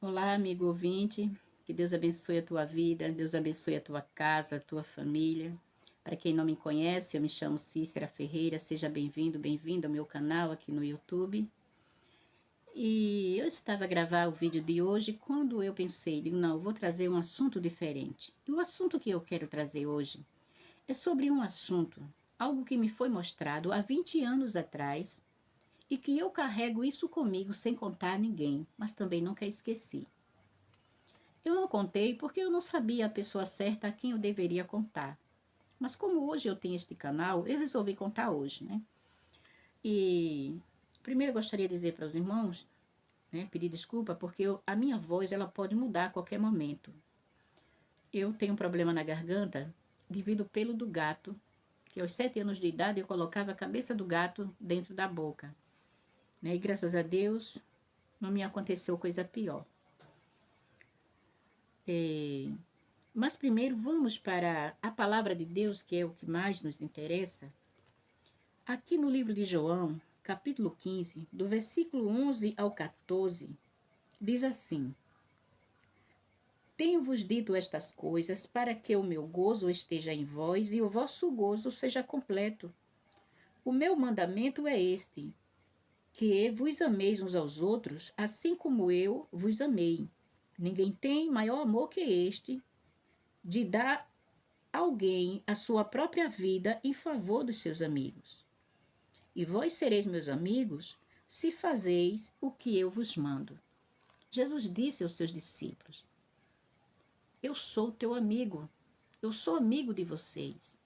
Olá, amigo ouvinte, que Deus abençoe a tua vida, Deus abençoe a tua casa, a tua família. Para quem não me conhece, eu me chamo Cícera Ferreira, seja bem-vindo, bem-vinda ao meu canal aqui no YouTube. E eu estava a gravar o vídeo de hoje quando eu pensei, digo, não, eu vou trazer um assunto diferente. E o assunto que eu quero trazer hoje é sobre um assunto, algo que me foi mostrado há 20 anos atrás e que eu carrego isso comigo sem contar a ninguém, mas também nunca esqueci. Eu não contei porque eu não sabia a pessoa certa a quem eu deveria contar. Mas como hoje eu tenho este canal, eu resolvi contar hoje, né? E primeiro eu gostaria de dizer para os irmãos, né, pedir desculpa, porque a minha voz ela pode mudar a qualquer momento. Eu tenho um problema na garganta devido ao pelo do gato, que aos 7 anos de idade eu colocava a cabeça do gato dentro da boca, né? E graças a Deus não me aconteceu coisa pior. Mas primeiro vamos para a palavra de Deus, que é o que mais nos interessa. Aqui no livro de João, capítulo 15, do versículo 11 ao 14, diz assim: Tenho-vos dito estas coisas para que o meu gozo esteja em vós e o vosso gozo seja completo. O meu mandamento é este, que vos ameis uns aos outros, assim como eu vos amei. Ninguém tem maior amor que este, de dar alguém a sua própria vida em favor dos seus amigos. E vós sereis meus amigos, se fazeis o que eu vos mando. Jesus disse aos seus discípulos: Eu sou teu amigo, eu sou amigo de vocês.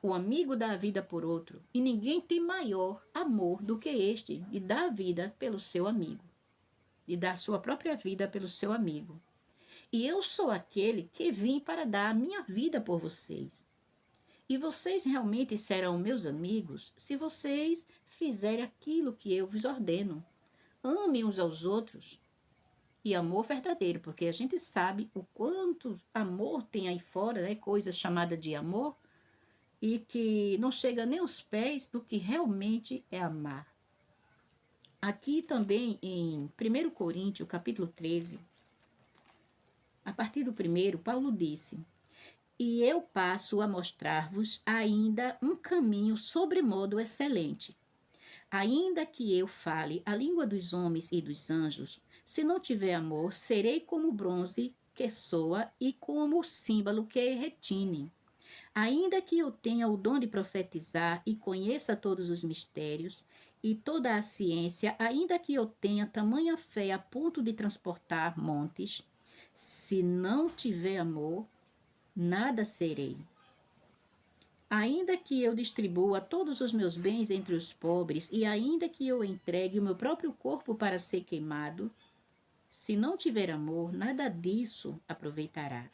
O amigo dá a vida por outro, e ninguém tem maior amor do que este, de dar a vida pelo seu amigo, de dar a sua própria vida pelo seu amigo. E eu sou aquele que vim para dar a minha vida por vocês. E vocês realmente serão meus amigos se vocês fizerem aquilo que eu vos ordeno. Amem uns aos outros. E amor verdadeiro, porque a gente sabe o quanto amor tem aí fora, né? Coisa chamada de amor, e que não chega nem aos pés do que realmente é amar. Aqui também em 1 Coríntios, capítulo 13, a partir do primeiro, Paulo disse: E eu passo a mostrar-vos ainda um caminho sobremodo excelente. Ainda que eu fale a língua dos homens e dos anjos, se não tiver amor, serei como o bronze que soa e como o símbolo que retine. Ainda que eu tenha o dom de profetizar e conheça todos os mistérios e toda a ciência, ainda que eu tenha tamanha fé a ponto de transportar montes, se não tiver amor, nada serei. Ainda que eu distribua todos os meus bens entre os pobres, e ainda que eu entregue o meu próprio corpo para ser queimado, se não tiver amor, nada disso aproveitará.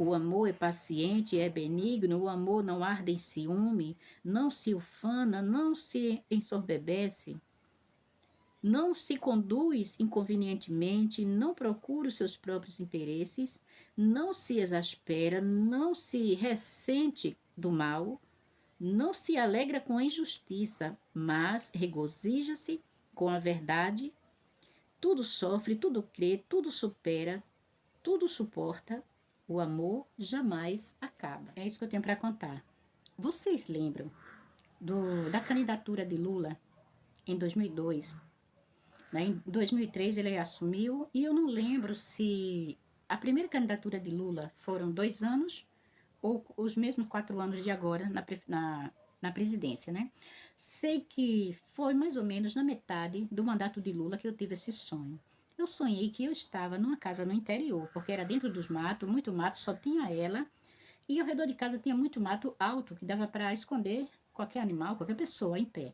O amor é paciente, é benigno, o amor não arde em ciúme, não se ufana, não se ensoberbece, não se conduz inconvenientemente, não procura os seus próprios interesses, não se exaspera, não se ressente do mal, não se alegra com a injustiça, mas regozija-se com a verdade. Tudo sofre, tudo crê, tudo supera, tudo suporta. O amor jamais acaba. É isso que eu tenho para contar. Vocês lembram da candidatura de Lula em 2002? Né? Em 2003 ele assumiu e eu não lembro se a primeira candidatura de Lula foram 2 anos ou os mesmos 4 anos de agora na presidência, né? Sei que foi mais ou menos na metade do mandato de Lula que eu tive esse sonho. Eu sonhei que eu estava numa casa no interior, porque era dentro dos matos, muito mato, só tinha ela, e ao redor de casa tinha muito mato alto, que dava para esconder qualquer animal, qualquer pessoa em pé.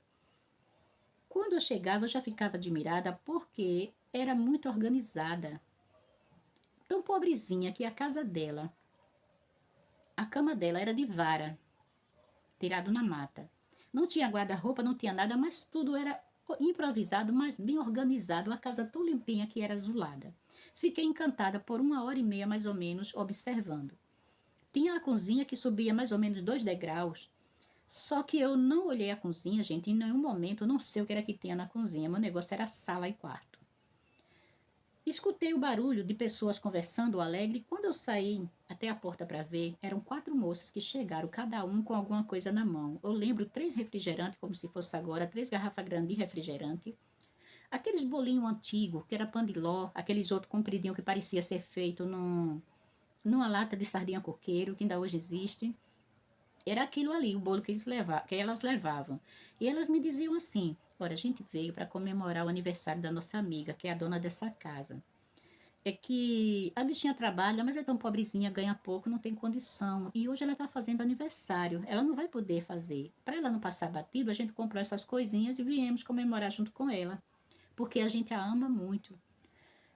Quando eu chegava, eu já ficava admirada porque era muito organizada. Tão pobrezinha que a casa dela, a cama dela era de vara, tirado na mata. Não tinha guarda-roupa, não tinha nada, mas tudo era improvisado, mas bem organizado, a casa tão limpinha que era azulada. Fiquei encantada por 1 hora e meia, mais ou menos, observando. Tinha a cozinha que subia mais ou menos 2 degraus, só que eu não olhei a cozinha, gente, em nenhum momento, eu não sei o que era que tinha na cozinha, meu negócio era sala e quarto. Escutei o barulho de pessoas conversando alegre e quando eu saí até a porta para ver, eram 4 moças que chegaram, cada um com alguma coisa na mão. Eu lembro 3 refrigerantes, como se fosse agora, 3 garrafas grandes de refrigerante. Aqueles bolinhos antigos, que era pandiló, aqueles outros compridinhos que parecia ser feito numa lata de sardinha coqueiro, que ainda hoje existe. Era aquilo ali, o bolo que elas levavam. E elas me diziam assim: olha, a gente veio para comemorar o aniversário da nossa amiga, que é a dona dessa casa. É que a bichinha trabalha, mas é tão pobrezinha, ganha pouco, não tem condição. E hoje ela está fazendo aniversário. Ela não vai poder fazer. Para ela não passar batido, a gente comprou essas coisinhas e viemos comemorar junto com ela. Porque a gente a ama muito.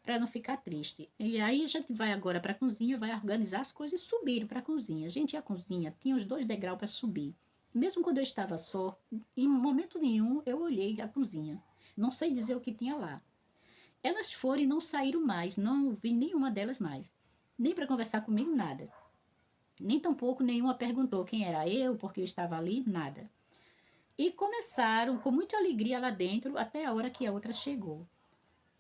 Para não ficar triste. E aí a gente vai agora para a cozinha, vai organizar as coisas e subir para a cozinha. A gente, a cozinha tinha os 2 degraus para subir. Mesmo quando eu estava só, em momento nenhum eu olhei a cozinha. Não sei dizer o que tinha lá. Elas foram e não saíram mais, não vi nenhuma delas mais. Nem para conversar comigo, nada. Nem tampouco nenhuma perguntou quem era eu, porque eu estava ali, nada. E começaram com muita alegria lá dentro, até a hora que a outra chegou.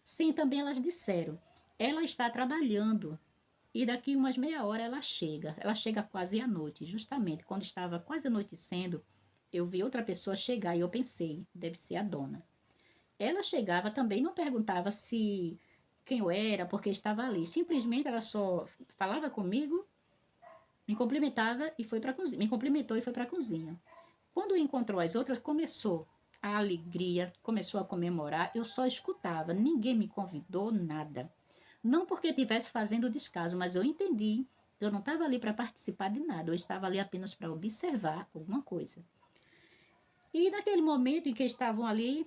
Sim, também elas disseram. Ela está trabalhando e daqui umas meia hora ela chega. Ela chega quase à noite. Justamente quando estava quase anoitecendo, eu vi outra pessoa chegar e eu pensei, deve ser a dona. Ela chegava também, não perguntava se quem eu era, porque estava ali. Simplesmente ela só falava comigo, me cumprimentava e foi para a cozinha. Me cumprimentou e foi para a cozinha. Quando encontrou as outras, começou a alegria, começou a comemorar. Eu só escutava, ninguém me convidou, nada. Não porque estivesse fazendo descaso, mas eu entendi que eu não estava ali para participar de nada, eu estava ali apenas para observar alguma coisa. E naquele momento em que estavam ali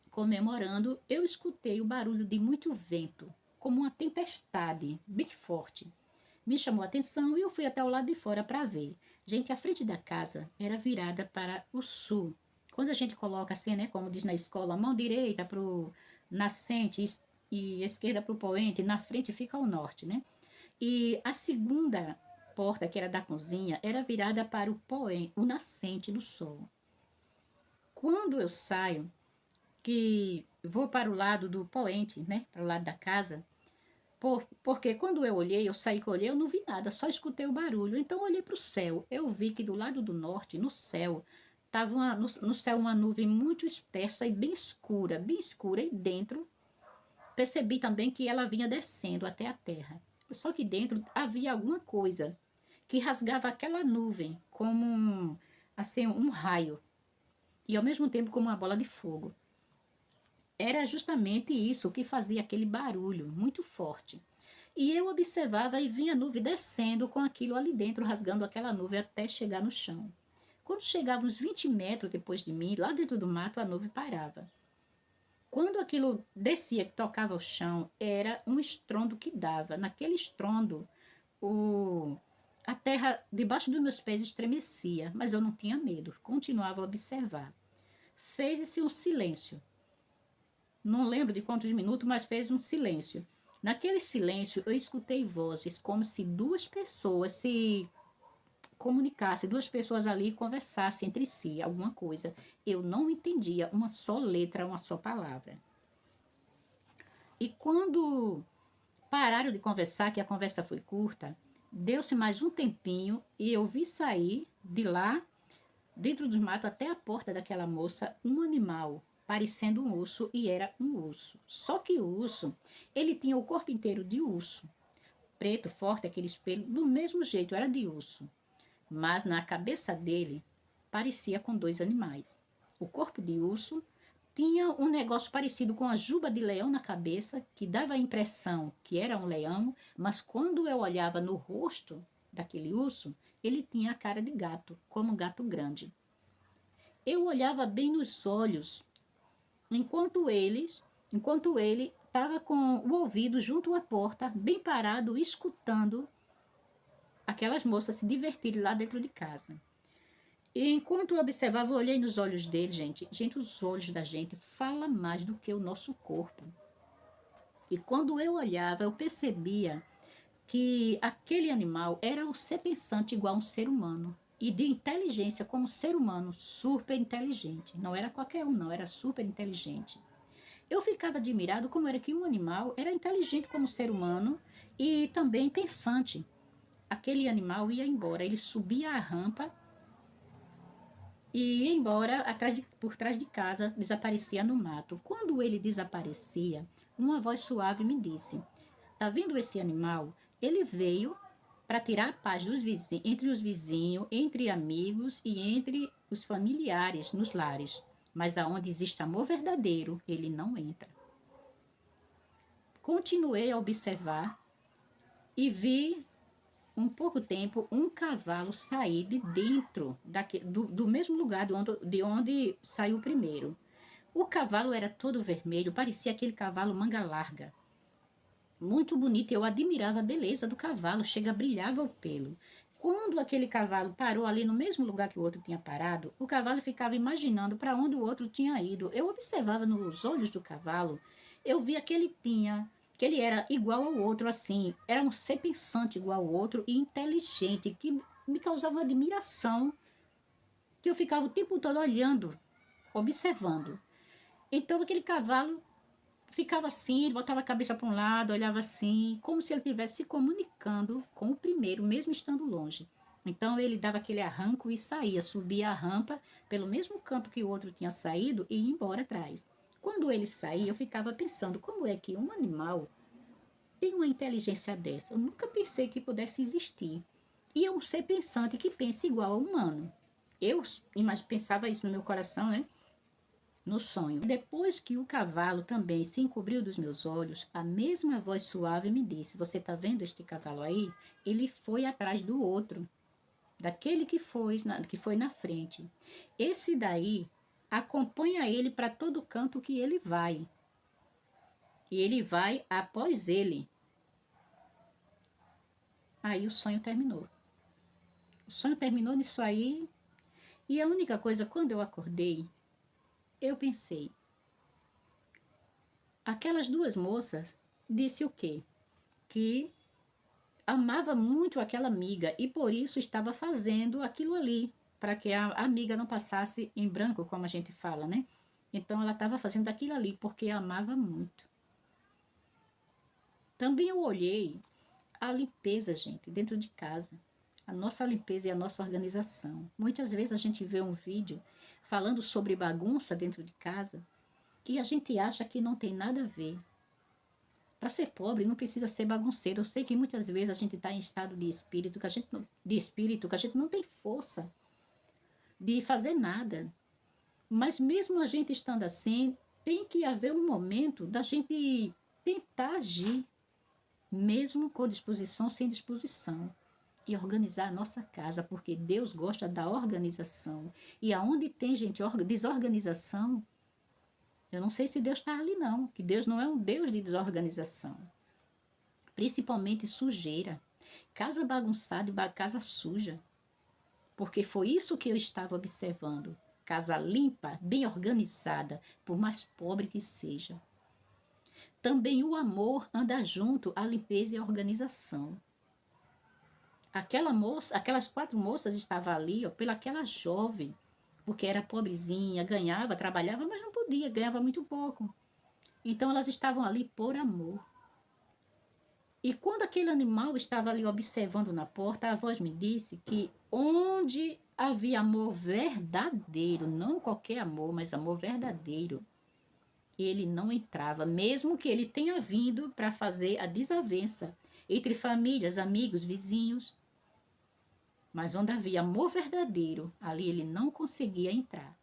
comemorando, eu escutei o barulho de muito vento, como uma tempestade bem forte. Me chamou a atenção e eu fui até o lado de fora para ver. Gente, a frente da casa era virada para o sul. Quando a gente coloca assim, né, como diz na escola, a mão direita para o nascente e a esquerda para o poente, na frente fica o norte, né? E a segunda porta, que era da cozinha, era virada para o poente, o nascente do sol. Quando eu saio, que vou para o lado do poente, né, para o lado da casa, porque quando eu olhei, eu saí que eu olhei, eu não vi nada, só escutei o barulho. Então eu olhei para o céu, eu vi que do lado do norte, no céu, estava no céu uma nuvem muito espessa e bem escura, e dentro percebi também que ela vinha descendo até a terra. Só que dentro havia alguma coisa que rasgava aquela nuvem como assim, um raio, e ao mesmo tempo como uma bola de fogo. Era justamente isso que fazia aquele barulho muito forte. E eu observava e vinha a nuvem descendo com aquilo ali dentro, rasgando aquela nuvem até chegar no chão. Quando chegava uns 20 metros depois de mim, lá dentro do mato, a nuvem parava. Quando aquilo descia, que tocava o chão, era um estrondo que dava. Naquele estrondo, o... a terra debaixo dos meus pés estremecia, mas eu não tinha medo, continuava a observar. Fez-se um silêncio. Não lembro de quantos minutos, mas fez um silêncio. Naquele silêncio, eu escutei vozes como se 2 pessoas se comunicassem, 2 pessoas ali conversassem entre si alguma coisa. Eu não entendia uma só letra, uma só palavra. E quando pararam de conversar, que a conversa foi curta, deu-se mais um tempinho e eu vi sair de lá, dentro do mato, até a porta daquela moça, um animal parecendo um urso, e era um urso. Só que o urso, ele tinha o corpo inteiro de urso, preto, forte, aquele espelho, do mesmo jeito, era de urso. Mas na cabeça dele, parecia com 2 animais. O corpo de urso tinha um negócio parecido com a juba de leão na cabeça, que dava a impressão que era um leão, mas quando eu olhava no rosto daquele urso, ele tinha a cara de gato, como um gato grande. Eu olhava bem nos olhos enquanto ele estava com o ouvido junto à porta, bem parado, escutando aquelas moças se divertirem lá dentro de casa. E enquanto eu observava, eu olhei nos olhos dele, gente. Gente, os olhos da gente falam mais do que o nosso corpo. E quando eu olhava, eu percebia que aquele animal era um ser pensante igual a um ser humano. E de inteligência como ser humano, super inteligente. Não era qualquer um, não, era super inteligente. Eu ficava admirado como era que um animal era inteligente como ser humano e também pensante. Aquele animal ia embora, ele subia a rampa e ia embora por trás de casa, desaparecia no mato. Quando ele desaparecia, uma voz suave me disse: Tá vendo esse animal? Ele veio para tirar a paz entre os vizinhos, entre amigos e entre os familiares nos lares. Mas aonde existe amor verdadeiro, ele não entra. Continuei a observar e vi, um pouco tempo, um cavalo sair de dentro do mesmo lugar de onde saiu o primeiro. O cavalo era todo vermelho, parecia aquele cavalo manga larga. Muito bonito, eu admirava a beleza do cavalo, chega, brilhava o pelo. Quando aquele cavalo parou ali no mesmo lugar que o outro tinha parado, o cavalo ficava imaginando para onde o outro tinha ido. Eu observava nos olhos do cavalo, eu via que ele era igual ao outro, assim, era um ser pensante igual ao outro e inteligente, que me causava uma admiração, que eu ficava o tempo todo olhando, observando. Então aquele cavalo ficava assim, ele botava a cabeça para um lado, olhava assim, como se ele estivesse se comunicando com o primeiro, mesmo estando longe. Então ele dava aquele arranco e saía, subia a rampa pelo mesmo canto que o outro tinha saído e ia embora atrás. Quando ele saía, eu ficava pensando como é que um animal tem uma inteligência dessa. Eu nunca pensei que pudesse existir. E é um ser pensante que pensa igual ao humano. Eu pensava isso no meu coração, né? No sonho. Depois que o cavalo também se encobriu dos meus olhos, a mesma voz suave me disse: Você está vendo este cavalo aí? Ele foi atrás do outro, daquele que foi na frente. Esse daí acompanha ele para todo canto que ele vai. E ele vai após ele. Aí o sonho terminou. O sonho terminou nisso aí. E a única coisa, quando eu acordei, eu pensei: aquelas duas moças disse o quê? Que amava muito aquela amiga e por isso estava fazendo aquilo ali, para que a amiga não passasse em branco, como a gente fala, né? Então ela estava fazendo aquilo ali porque amava muito. Também eu olhei a limpeza, gente, dentro de casa. A nossa limpeza e a nossa organização. Muitas vezes a gente vê um vídeo falando sobre bagunça dentro de casa e a gente acha que não tem nada a ver. Para ser pobre não precisa ser bagunceiro. Eu sei que muitas vezes a gente está em estado de espírito, que a gente não tem força de fazer nada. Mas mesmo a gente estando assim, tem que haver um momento da gente tentar agir, mesmo com disposição, sem disposição. E organizar a nossa casa, porque Deus gosta da organização. E aonde tem gente desorganização, eu não sei se Deus está ali não, que Deus não é um Deus de desorganização. Principalmente sujeira. Casa bagunçada e casa suja. Porque foi isso que eu estava observando. Casa limpa, bem organizada, por mais pobre que seja. Também o amor anda junto à limpeza e à organização. Aquelas 4 moças estavam ali, ó, pelaquela jovem, porque era pobrezinha, ganhava, trabalhava, mas não podia, ganhava muito pouco. Então elas estavam ali por amor. E quando aquele animal estava ali observando na porta, a voz me disse que onde havia amor verdadeiro, não qualquer amor, mas amor verdadeiro, ele não entrava, mesmo que ele tenha vindo para fazer a desavença entre famílias, amigos, vizinhos. Mas onde havia amor verdadeiro, ali ele não conseguia entrar.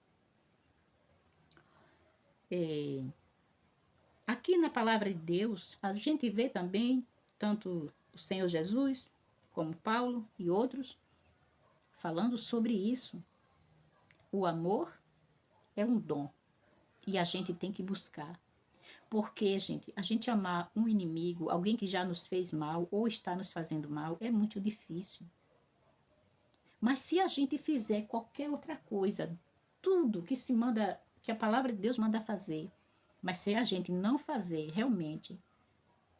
Aqui na palavra de Deus, a gente vê também, tanto o Senhor Jesus, como Paulo e outros, falando sobre isso. O amor é um dom e a gente tem que buscar. Porque, gente, a gente amar um inimigo, alguém que já nos fez mal ou está nos fazendo mal, é muito difícil. Mas se a gente fizer qualquer outra coisa, tudo que a palavra de Deus manda fazer, mas se a gente não fazer realmente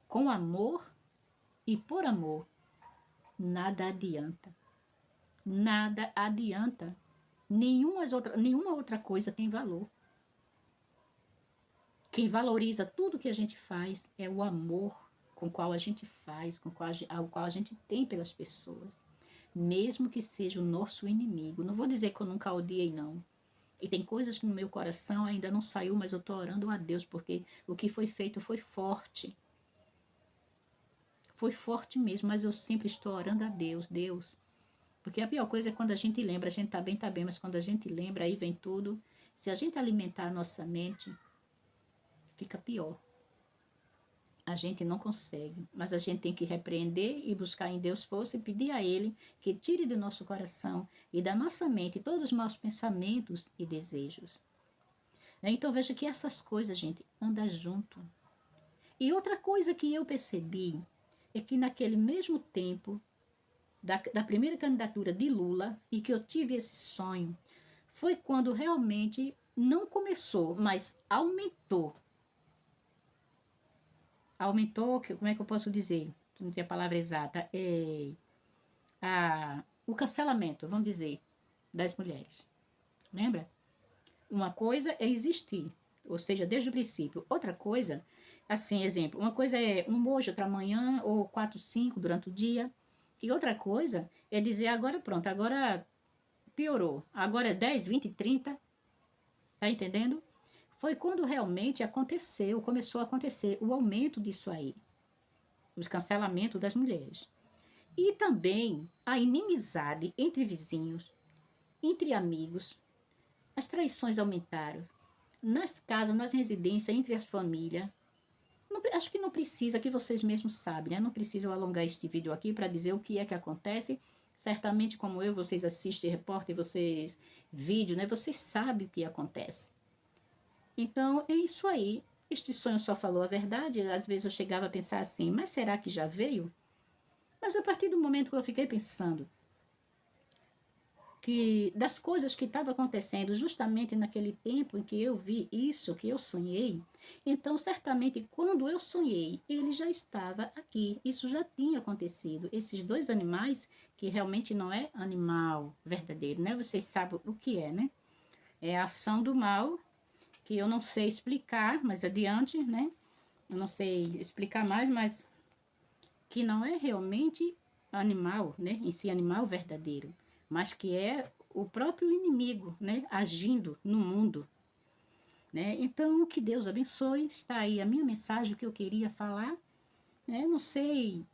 com amor e por amor, nada adianta. Nada adianta. Nenhuma outra coisa tem valor. Quem valoriza tudo que a gente faz é o amor com qual a gente faz, ao qual a gente tem pelas pessoas. Mesmo que seja o nosso inimigo. Não vou dizer que eu nunca odiei, não. E tem coisas que no meu coração ainda não saiu, mas eu estou orando a Deus, porque o que foi feito foi forte. Foi forte mesmo, mas eu sempre estou orando a Deus, Deus. Porque a pior coisa é quando a gente lembra, a gente tá bem, mas quando a gente lembra, aí vem tudo. Se a gente alimentar a nossa mente, fica pior. A gente não consegue, mas a gente tem que repreender e buscar em Deus força e pedir a Ele que tire do nosso coração e da nossa mente todos os maus pensamentos e desejos. Então veja que essas coisas, gente, andam junto. E outra coisa que eu percebi é que naquele mesmo tempo da primeira candidatura de Lula e que eu tive esse sonho, foi quando realmente não começou, mas aumentou. Aumentou, como é que eu posso dizer? Não tem a palavra exata. O cancelamento, vamos dizer, das mulheres. Lembra? Uma coisa é existir, ou seja, desde o princípio. Outra coisa, assim, exemplo, uma coisa é um hoje, outra amanhã, ou 4, 5 durante o dia. E outra coisa é dizer agora pronto, agora piorou. Agora é 10, 20, 30. Tá entendendo? Foi quando realmente aconteceu, começou a acontecer o aumento disso aí. Os cancelamentos das mulheres. E também a inimizade entre vizinhos, entre amigos. As traições aumentaram. Nas casas, nas residências, entre as famílias. Acho que não precisa, que vocês mesmos sabem, né? Não precisa eu alongar este vídeo aqui para dizer o que é que acontece. Certamente, como eu, vocês assistem repórter, vocês vídeo, né? Vocês sabem o que acontece. Então, é isso aí. Este sonho só falou a verdade. Às vezes eu chegava a pensar assim, mas será que já veio? Mas a partir do momento que eu fiquei pensando que das coisas que estavam acontecendo justamente naquele tempo em que eu vi isso, que eu sonhei, então certamente quando eu sonhei, ele já estava aqui, isso já tinha acontecido. Esses dois animais, que realmente não é animal verdadeiro, né? Vocês sabem o que é, né? É a ação do mal, que eu não sei explicar, mas adiante, né? Eu não sei explicar mais, mas que não é realmente animal, né? Em si, animal verdadeiro, mas que é o próprio inimigo, né? Agindo no mundo, né? Então, que Deus abençoe. Está aí a minha mensagem que eu queria falar, né? Não sei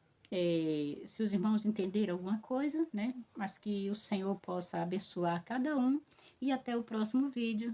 se os irmãos entenderam alguma coisa, né? Mas que o Senhor possa abençoar cada um. E até o próximo vídeo.